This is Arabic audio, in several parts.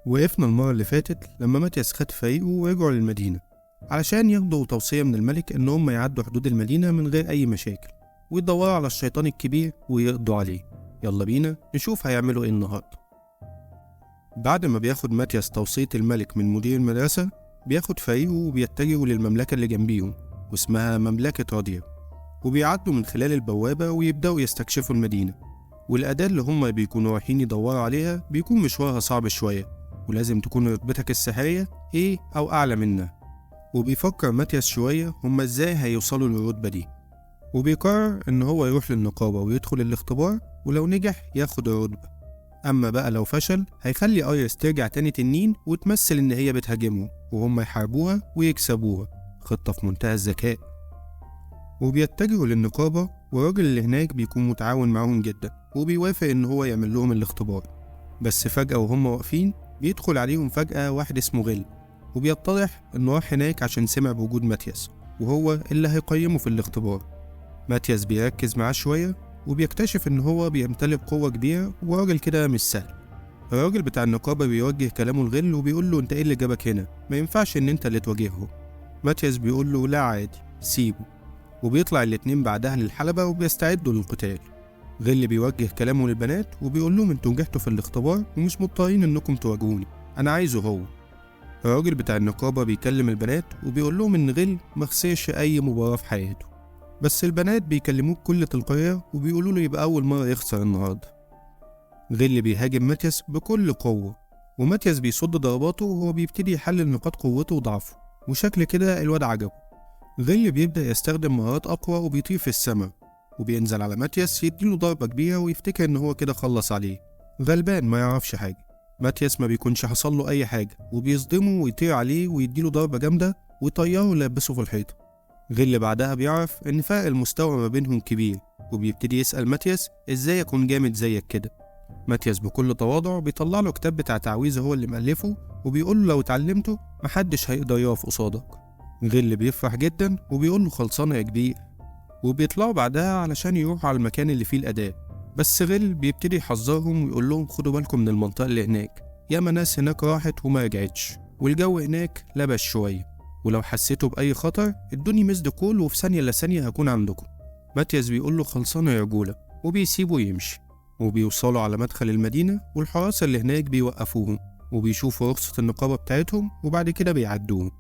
وقفنا المرة اللي فاتت لما ماتياس خد فريقه ورجعوا للمدينة علشان ياخدوا توصية من الملك إن هم يعدوا حدود المدينة من غير أي مشاكل ويدوروا على الشيطان الكبير ويقضوا عليه. يلا بينا نشوف هيعملوا إيه النهاردة. بعد ما بياخد ماتياس توصية الملك من مدير المدرسة، بياخد فريقه وبيتجهوا للمملكة اللي جنبيهم واسمها مملكة راديا، وبيعدوا من خلال البوابة ويبدأوا يستكشفوا المدينة. والأداة اللي هم بيكونوا رايحين يدوروا عليها بيكون مشوارها صعب شوية، ولازم تكون رتبتك السحرية إيه أو أعلى منها. وبيفكر ماتياس شوية هما إزاي هيوصلوا للرتبة دي، وبيقرر إن هو يروح للنقابة ويدخل الاختبار، ولو نجح ياخد الرتبة. أما بقى لو فشل هيخلي أيريس ترجع تاني تنين وتمثل إن هي بتهاجمهم وهم يحاربوها ويكسبوها. خطة في منتهى الذكاء. وبيتجهوا للنقابة، والراجل اللي هناك بيكون متعاون معاهم جدا وبيوافق إن هو يعمل لهم الاختبار. بس فجأة وهم واقفين بيدخل عليهم فجأة واحد اسمه غل، وبيتضح إنه راح هناك عشان سمع بوجود ماتياس وهو اللي هيقيمه في الاختبار. ماتياس بيركز معاه شوية وبيكتشف إن هو بيمتلك قوة كبيرة وراجل كده مش سهل. الراجل بتاع النقابة بيوجه كلامه الغل وبيقول له أنت إيه اللي جابك هنا؟ ما ينفعش إن أنت اللي تواجهه. ماتياس بيقول له لا عادي سيبه، وبيطلع الاتنين بعدها للحلبة وبيستعدوا للقتال. غل بيوجه كلامه للبنات وبيقول لهم انتوا نجحتوا في الاختبار ومش مضطرين انكم تواجهوني، انا عايزه هو. الراجل بتاع النقابة بيكلم البنات وبيقول لهم ان غل مخسرش اي مباراة في حياته، بس البنات بيكلموه بكل تلقائية وبيقولوا له يبقى اول مرة يخسر النهاردة. غل بيهاجم ماتياس بكل قوة، وماتياس بيصد ضرباته وهو بيبتدي يحلل نقاط قوته وضعفه، وشكل كده الواد عجبه. غل بيبدأ يستخدم مهارات أقوى وبيطير في السماء، وبينزل على ماتياس يديله ضربة كبيرة ويفتكر إن هو كده خلص عليه. غلبان ما يعرفش حاجة. ماتياس ما بيكونش حصل له أي حاجة وبيصدمه ويطير عليه ويديله ضربة جامدة ويطيره ويلبسه في الحيطة. غل بعدها بيعرف إن فرق المستوى ما بينهم كبير، وبيبتدي يسأل ماتياس إزاي أكون جامد زيك كده. ماتياس بكل تواضع بيطلع له كتاب بتاع تعويذة هو اللي مألفه وبيقول له لو اتعلمته محدش هيقدر يقف قصادك. غل بيفرح جدا وبيقول له خلصانة يا كبير، وبيطلعوا بعدها علشان يروحوا على المكان اللي فيه الأداة. بس غل بيبتدي يحذرهم ويقول لهم خدوا بالكم من المنطقة اللي هناك، ياما ناس هناك راحت وما رجعتش، والجو هناك لبش شوية، ولو حسيتوا بأي خطر ادوني مسد كول وفي ثانية إلا ثانية هكون عندكم. ماتياس بيقول له خلصانة يا رجولة، وبيسيبه يمشي. وبيوصلوا على مدخل المدينة والحراس اللي هناك بيوقفوهم وبيشوفوا رخصة النقابة بتاعتهم وبعد كده بيعدوهم.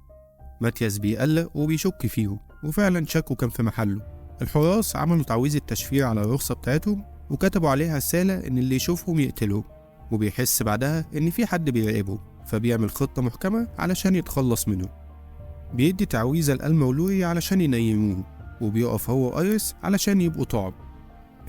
ماتياس بيقلق وبيشك فيهم، وفعلا شكه كان في محله. الحراس عملوا تعويذة تشفير على الرخصة بتاعتهم وكتبوا عليها رسالة إن اللي يشوفهم يقتلهم، وبيحس بعدها إن في حد بيراقبه فبيعمل خطة محكمة علشان يتخلص منه. بيدي تعويذة لألمولوري علشان ينيموه، وبيقف هو وأيريس علشان يبقوا طعم.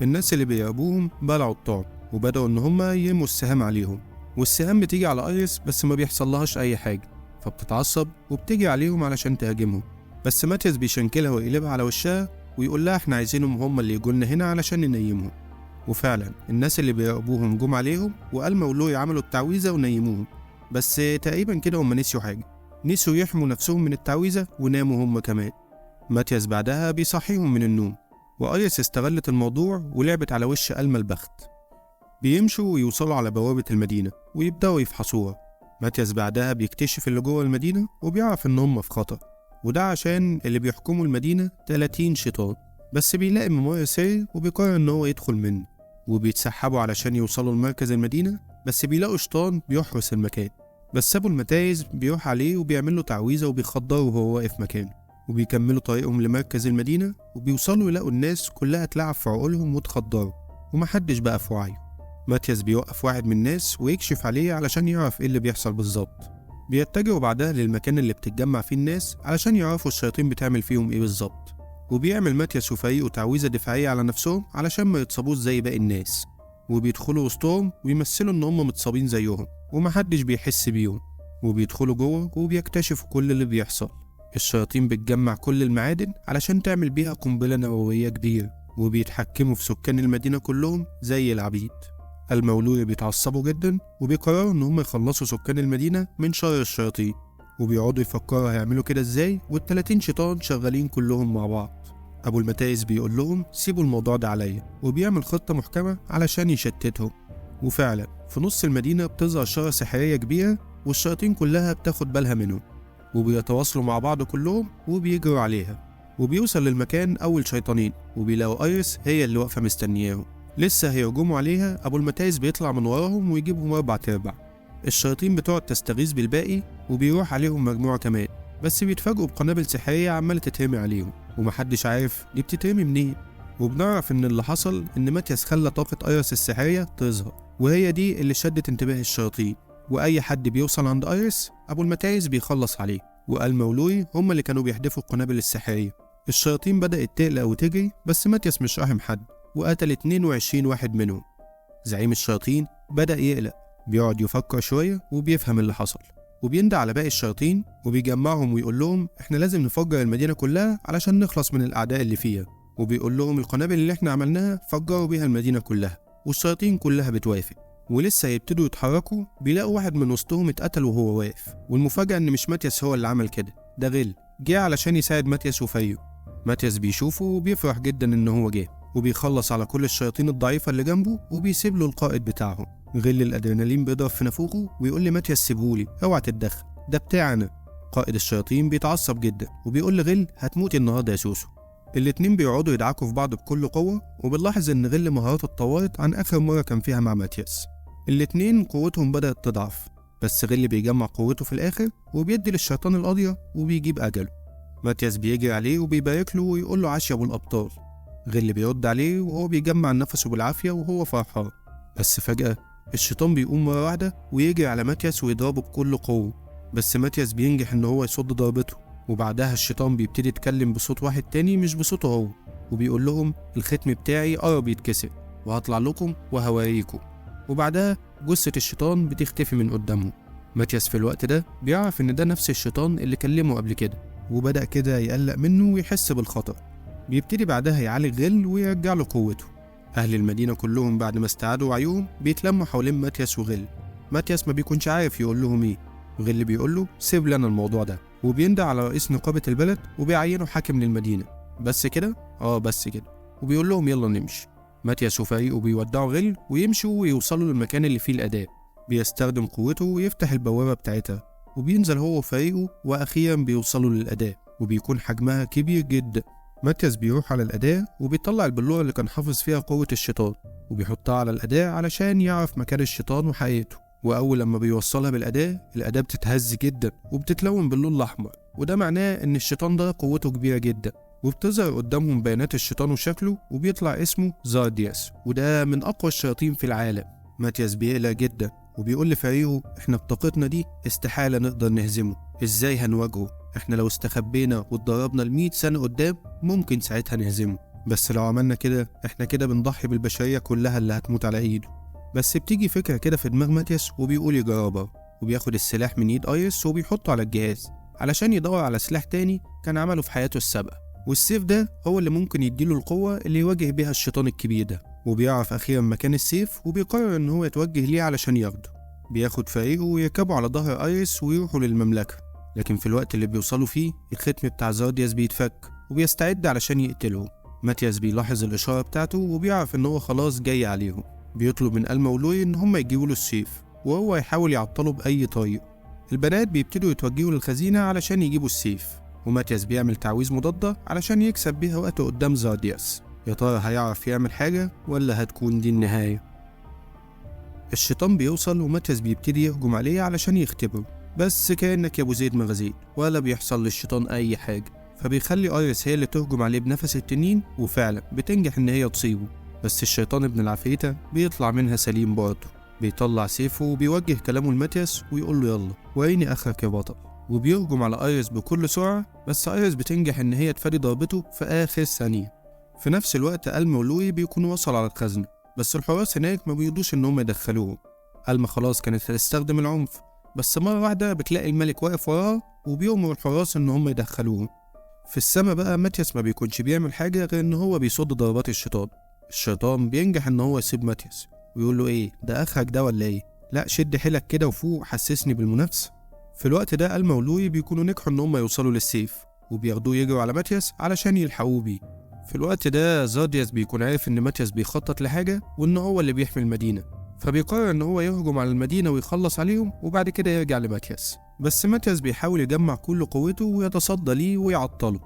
الناس اللي بيراقبوهم بلعوا الطعم وبدأوا إن هما يرموا السهام عليهم، والسهام بتيجي على أيريس بس ما بيحصلهاش أي حاجة، فبتتعصب وبتجي عليهم علشان تهاجمهم. بس ماتياس بيشنكلها ويقلبها على وشها ويقول لها احنا عايزينهم هم اللي يجولنا هنا علشان ننيمهم. وفعلا الناس اللي بيراقبوهم جم عليهم وألمولوري عملوا التعويذة ونيموهم، بس تقريبا كده هم نسيوا حاجة، نسيوا يحموا نفسهم من التعويذة وناموا هم كمان. ماتياس بعدها بيصحيهم من النوم، وأيريس استغلت الموضوع ولعبت على وش ألما البخت. بيمشوا ويوصلوا على بوابة المدينة ويبدأوا يفحصوها. ماتياس بعدها بيكتشف اللي جوه المدينة وبيعرف إن هم في خطر، وده عشان اللي بيحكموا المدينة 30 شيطان. بس بيلاقي ممر سري وبيقرر إن هو يدخل منه، وبيتسحبوا علشان يوصلوا لمركز المدينة، بس بيلاقوا شيطان بيحرس المكان. بس أبو المتايز بيروح عليه وبيعمل له تعويذة وبيخدره وهو واقف مكانه، وبيكملوا طريقهم لمركز المدينة وبيوصلوا يلاقوا الناس كلها اتلعب في عقولهم واتخدروا ومحدش بقى في وعيه. ماتياس بيوقف واحد من الناس ويكشف عليه علشان يعرف ايه اللي بيحصل بالظبط. بيتجهوا بعدها للمكان اللي بتتجمع فيه الناس علشان يعرفوا الشياطين بتعمل فيهم ايه بالظبط. وبيعمل ماتياس وفريقه تعويذة دفاعية على نفسهم علشان ما يتصابوش زي باقي الناس، وبيدخلوا وسطهم ويمثلوا ان هم متصابين زيهم ومحدش بيحس بيهم. وبيدخلوا جوه وبيكتشفوا كل اللي بيحصل. الشياطين بتجمع كل المعادن علشان تعمل بيها قنبلة نووية كبيرة، وبيتحكموا في سكان المدينة كلهم زي العبيد. المولوري بيتعصبوا جدا وبيقرروا ان هم يخلصوا سكان المدينة من شر الشياطين، وبيقعدوا يفكروا هيعملوا كده ازاي وال30 شيطان شغالين كلهم مع بعض. ابو المتايز بيقول لهم سيبوا الموضوع ده عليا، وبيعمل خطة محكمة علشان يشتتهم. وفعلا في نص المدينة بتظهر شجرة سحرية كبيرة، والشياطين كلها بتاخد بالها منهم، وبيتواصلوا مع بعض كلهم وبيجروا عليها. وبيوصل للمكان أول شيطانين، وبيلاقوا أيرس هي اللي واقفة مستنياهم. لسه هيهجموا عليها، أبو المتايس بيطلع من وراهم ويجيبهم 4/4. الشياطين بتقعد تستغيث بالباقي، وبيروح عليهم مجموعة كمان، بس بيتفاجئوا بقنابل سحرية عمالة تترمي عليهم، ومحدش عارف دي بتترمي منين. وبنعرف إن اللي حصل إن ماتياس خلى طاقة أيرس السحرية تظهر، وهي دي اللي شدت انتباه الشياطين. وأي حد بيوصل عند أيرس أبو المتايس بيخلص عليه، وألما ولوي هما اللي كانوا بيحدفوا القنابل السحرية. الشياطين بدأت تقلق وتجري، بس ماتياس مش راحم حد وقتل 22 واحد منهم. زعيم الشياطين بدأ يقلق، بيقعد يفكر شوية وبيفهم اللي حصل، وبيندى على باقي الشياطين وبيجمعهم ويقول لهم احنا لازم نفجر المدينة كلها علشان نخلص من الأعداء اللي فيها. وبيقول لهم القنابل اللي احنا عملناها فجروا بيها المدينة كلها، والشياطين كلها بتوافق. ولسه يبتدوا يتحركوا بيلاقوا واحد من وسطهم اتقتل وهو واقف، والمفاجأة ان مش ماتياس هو اللي عمل كده، ده غل جه علشان يساعد ماتياس وفايو. ماتياس بيشوفه وبيفرح جدا ان هو جه، وبيخلص على كل الشياطين الضعيفة اللي جنبه، وبيسيب له القائد بتاعهم. غل الادرينالين بيضرب في نافوخه ويقول لماتياس سيبهولي، اوعى تتدخل، ده بتاعنا. قائد الشياطين بيتعصب جدا وبيقول لغل هتموت النهارده يا سوسو. الاتنين بيقعدوا يدعكوا في بعض بكل قوة، وبنلاحظ ان غل مهاراته اتطورت عن اخر مرة كان فيها مع ماتياس. الاتنين قوتهم بدأت تضعف، بس غل بيجمع قوته في الاخر وبيدي للشيطان القاضية وبيجيب اجله. ماتياس بيجري عليه وبيبارك له ويقول له عاش يا ابو الابطال. غل بيرد عليه وهو بيجمع نفسه بالعافية وهو فرحان، بس فجأة الشيطان بيقوم مرة واحدة ويجري على ماتياس ويضربه بكل قوة، بس ماتياس بينجح ان هو يصد ضربته. وبعدها الشيطان بيبتدي يتكلم بصوت واحد تاني مش بصوته هو، وبيقول لهم الختم بتاعي قرب يتكسر وهطلع لكم وهوريكم. وبعدها جثة الشيطان بتختفي من قدامه. ماتياس في الوقت ده بيعرف ان ده نفس الشيطان اللي كلمه قبل كده، وبدأ كده يقلق منه ويحس بالخطر. بيبتدي بعدها يعالج غل ويرجع له قوته. أهل المدينة كلهم بعد ما استعادوا وعيهم بيتلموا حوالين ماتياس وغل. ماتياس ما بيكونش عارف يقول لهم ايه، وغل بيقول له سيب لنا الموضوع ده، وبيندى على رئيس نقابة البلد وبيعينه حاكم للمدينة. بس كده؟ بس كده. وبيقول لهم يلا نمشي. ماتياس وفريقه بيودعوا غل ويمشوا ويوصلوا للمكان اللي فيه الأداة. بيستخدم قوته ويفتح البوابة بتاعتها، وبينزل هو وفريقه وأخيرا بيوصلوا للأداة، وبيكون حجمها كبير جدا. ماتياس بيروح على الأداة وبيطلع البلورة اللي كان حافظ فيها قوة الشيطان، وبيحطها على الأداة علشان يعرف مكان الشيطان وحقيقته. وأول لما بيوصلها بالأداة، الأداة بتتهز جدا وبتتلون باللون الأحمر، وده معناه إن الشيطان ده قوته كبيرة جدا. وبتظهر قدامهم بيانات الشيطان وشكله، وبيطلع اسمه زاردياس، وده من أقوى الشياطين في العالم. ماتياس بيقلق جدا وبيقول لفريقه احنا بطاقتنا دي استحالة نقدر نهزمه، ازاي هنواجهه؟ احنا لو استخبينا واتدربنا ل100 سنة قدام ممكن ساعتها نهزمه، بس لو عملنا كده احنا كده بنضحي بالبشرية كلها اللي هتموت على ايده. بس بتيجي فكرة كده في دماغ ماتياس وبيقول يجربها، وبياخد السلاح من ايد ايرس وبيحطه على الجهاز علشان يدور على سلاح تاني كان عمله في حياته السابقة، والسيف ده هو اللي ممكن يديله القوة اللي يواجه بيها الشيطان الكبير ده. وبيعرف أخيرا مكان السيف وبيقرر إن هو يتوجه ليه علشان ياخده. بياخد فريقه ويركبوا على ظهر ايرس ويروحوا للمملكة، لكن في الوقت اللي بيوصلوا فيه الختم بتاع زاردياس بيتفك وبيستعد علشان يقتله. ماتياس بيلاحظ الإشارة بتاعته وبيعرف إن هو خلاص جاي عليهم. بيطلب من ألما ولوي إن هم يجيبوا له السيف، وهو يحاول يعطله بأي طريق. البنات بيبتدوا يتوجهوا للخزينة علشان يجيبوا السيف، وماتياس بيعمل تعويذ مضادة علشان يكسب بيها وقت قدام زاردياس. يا ترى هيعرف يعمل حاجة ولا هتكون دي النهاية؟ الشيطان بيوصل وماتياس بيبتدي يهجم عليه علشان يختبره، بس كأنك يا ابو زيد ما غزيت، ولا بيحصل للشيطان اي حاجة. فبيخلي ايرس هي اللي تهجم عليه بنفس التنين، وفعلا بتنجح ان هي تصيبه، بس الشيطان ابن العفريتة بيطلع منها سليم برضه. بيطلع سيفه وبيوجه كلامه لماتياس ويقول له يلا وريني اخرك يا بطل، وبيهجم على ايرس بكل سرعة، بس ايرس بتنجح ان هي تفادي ضربته في اخر ثانية. في نفس الوقت ألما ولوي بيكونوا وصلوا على الخزنة، بس الحراس هناك ما بيرضوش ان هم يدخلوهم. ألما خلاص كانت هتستخدم العنف، بس مرة واحدة بتلاقي الملك واقف وراها وبيأمر الحراس ان هم يدخلوهم. في السما بقى ماتياس ما بيكونش بيعمل حاجة غير ان هو بيصد ضربات الشيطان. الشيطان بينجح ان هو يسيب ماتياس ويقول له ايه ده اخرك ده ولا ايه؟ لا شد حيلك كده وفوق حسسني بالمنافسة. في الوقت ده ألما ولوي بيكونوا نجحوا ان هم يوصلوا للسيف، وبياخدوه يجروا على ماتياس علشان يلحقوه بيه. في الوقت ده زاردياس بيكون عارف ان ماتياس بيخطط لحاجة وان هو اللي بيحمي المدينة، فبيقرر إن هو يهجم على المدينة ويخلص عليهم وبعد كده يرجع لماتياس. بس ماتياس بيحاول يجمع كل قوته ويتصدى ليه ويعطله.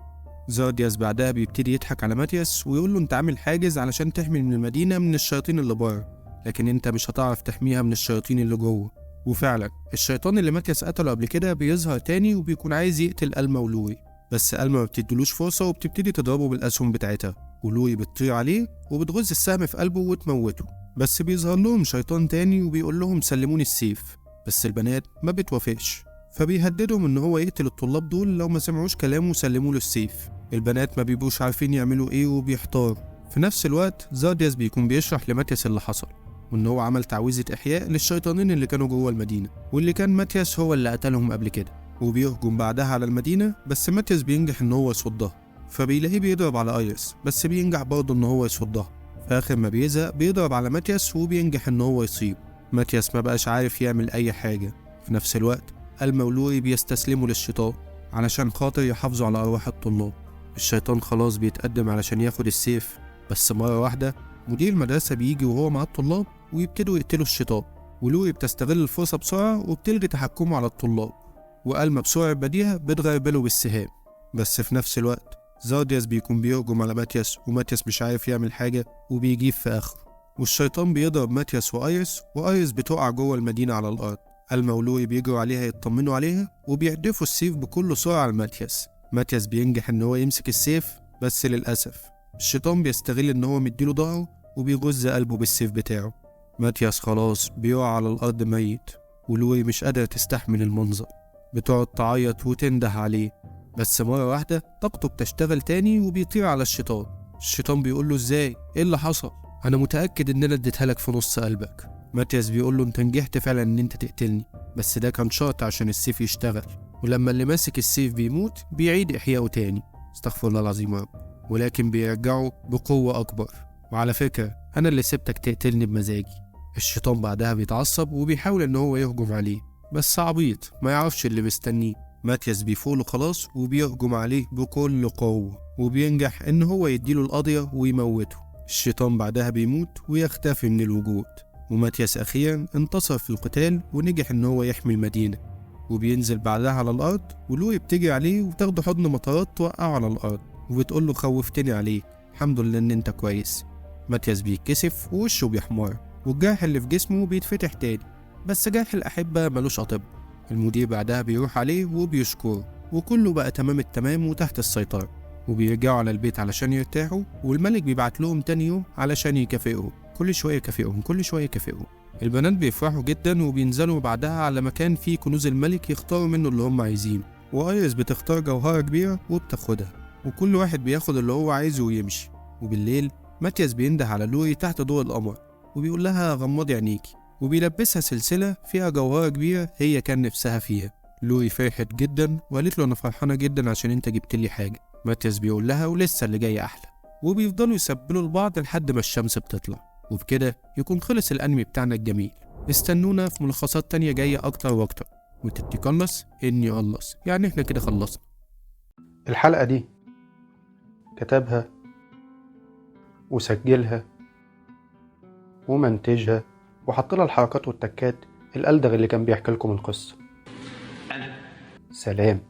زاردياس بعدها بيبتدي يضحك على ماتياس ويقول له انت عامل حاجز علشان تحمي من المدينة من الشياطين اللي بره، لكن انت مش هتعرف تحميها من الشياطين اللي جوه. وفعلا الشيطان اللي ماتياس قتله قبل كده بيظهر تاني وبيكون عايز يقتل ألما ولوي، بس ألما ما بتديلوش فرصة وبتبتدي تضربه بالأسهم بتاعتها، ولوي بتطير عليه وبتغز السهم في قلبه وتموته. بس بيظهر لهم شيطان تاني وبيقول لهم سلموني السيف، بس البنات ما بتوافقش، فبيهددهم ان هو يقتل الطلاب دول لو ما سمعوش كلامه وسلموا له السيف. البنات ما بيبقوش عارفين يعملوا ايه وبيحتاروا. في نفس الوقت زاردياس بيكون بيشرح لماتياس اللي حصل، وان هو عمل تعويذة احياء للشيطانين اللي كانوا جوه المدينة، واللي كان ماتياس هو اللي قتلهم قبل كده، وبيهجم بعدها على المدينة. بس ماتياس بينجح ان هو يصدها، فبيلاقيه بيضرب على ايريس بس بينجح برضه ان هو يصدها. في اخر ما بيزهق بيضرب على ماتياس وبينجح ان هو يصيب. ماتياس ما بقاش عارف يعمل اي حاجة. في نفس الوقت ألما ولوي بيستسلموا للشيطان علشان خاطر يحافظوا على أرواح الطلاب. الشيطان خلاص بيتقدم علشان ياخد السيف، بس مرة واحدة مدير المدرسة بيجي وهو مع الطلاب ويبتدوا يقتلوا الشيطان، ولوي بتستغل الفرصة بسرعة وبتلغي تحكمه على الطلاب، وألما بسرعة بديهة بتغربله بالسهام. بس في نفس الوقت زاردياس بيكون بيهجم على ماتياس وماتياس مش عارف يعمل حاجة وبيجيب في آخره، والشيطان بيضرب ماتياس وآيريس بتقع جوه المدينة على الأرض. ألما ولوي بيجروا عليها يطمنوا عليها وبيحدفوا السيف بكل سرعة على ماتياس. ماتياس بينجح إن هو يمسك السيف، بس للأسف الشيطان بيستغل إن هو مديله ظهره وبيغز قلبه بالسيف بتاعه. ماتياس خلاص بيقع على الأرض ميت، ولوي مش قادرة تستحمل المنظر، بتقعد تعيط وتنده عليه. بس مرة واحدة طاقته بتشتغل تاني وبيطير على الشيطان. الشيطان بيقول له ازاي؟ ايه اللي حصل؟ انا متأكد ان انا اديتها لك في نص قلبك. ماتياس بيقول له انت نجحت فعلا ان انت تقتلني، بس ده كان شرط عشان السيف يشتغل، ولما اللي ماسك السيف بيموت بيعيد احيائه تاني. استغفر الله العظيم يا رب. ولكن بيرجعه بقوة اكبر. وعلى فكرة انا اللي سبتك تقتلني بمزاجي. الشيطان بعدها بيتعصب وبيحاول ان هو يهجم عليه، بس عبيط ما يعرفش اللي مستنيه. ماتياس بيفوله خلاص وبيهجم عليه بكل قوة، وبينجح ان هو يديله القضية ويموته. الشيطان بعدها بيموت ويختفي من الوجود، وماتياس أخيرا انتصر في القتال ونجح إن هو يحمي المدينة. وبينزل بعدها على الأرض، ولوي بتجري عليه وتاخده حضن مطارات توقعه على الأرض وبتقول له خوفتني عليك، الحمد لله إن أنت كويس. ماتياس بيتكسف ووشه بيحمر، والجرح اللي في جسمه بيتفتح تاني، بس جرح الأحبة ملوش أطباء. المدير بعدها بيروح عليه وبيشكره، وكله بقى تمام التمام وتحت السيطرة، وبيرجعوا على البيت علشان يرتاحوا. والملك بيبعت لهم تاني يوم علشان يكافئهم، كل شوية يكافئهم. البنات بيفرحوا جدا وبينزلوا بعدها على مكان فيه كنوز الملك يختاروا منه اللي هم عايزينه. وآيريس بتختار جوهرة كبيرة وبتاخدها، وكل واحد بياخد اللي هو عايزه ويمشي. وبالليل ماتياس بينده على لوي تحت ضوء القمر وبيقول لها غمضي عينيكي، وبيلبسها سلسلة فيها جوهرة كبيرة هي كان نفسها فيها. لوي فرحت جدا وقالت له أنا فرحانة جدا عشان أنت جبت لي حاجة. ماتياس بيقول لها ولسه اللي جاي أحلى، وبيفضلوا يسبلوا لبعض لحد ما الشمس بتطلع. وبكده يكون خلص الأنمي بتاعنا الجميل. استنونا في ملخصات تانية جاية أكتر وأكتر، وتتقلص إني أقلص، يعني إحنا كده خلصنا. الحلقة دي كتبها وسجلها ومنتجها وحط لها الحركات والتكات الألدغ اللي كان بيحكي لكم القصة. سلام.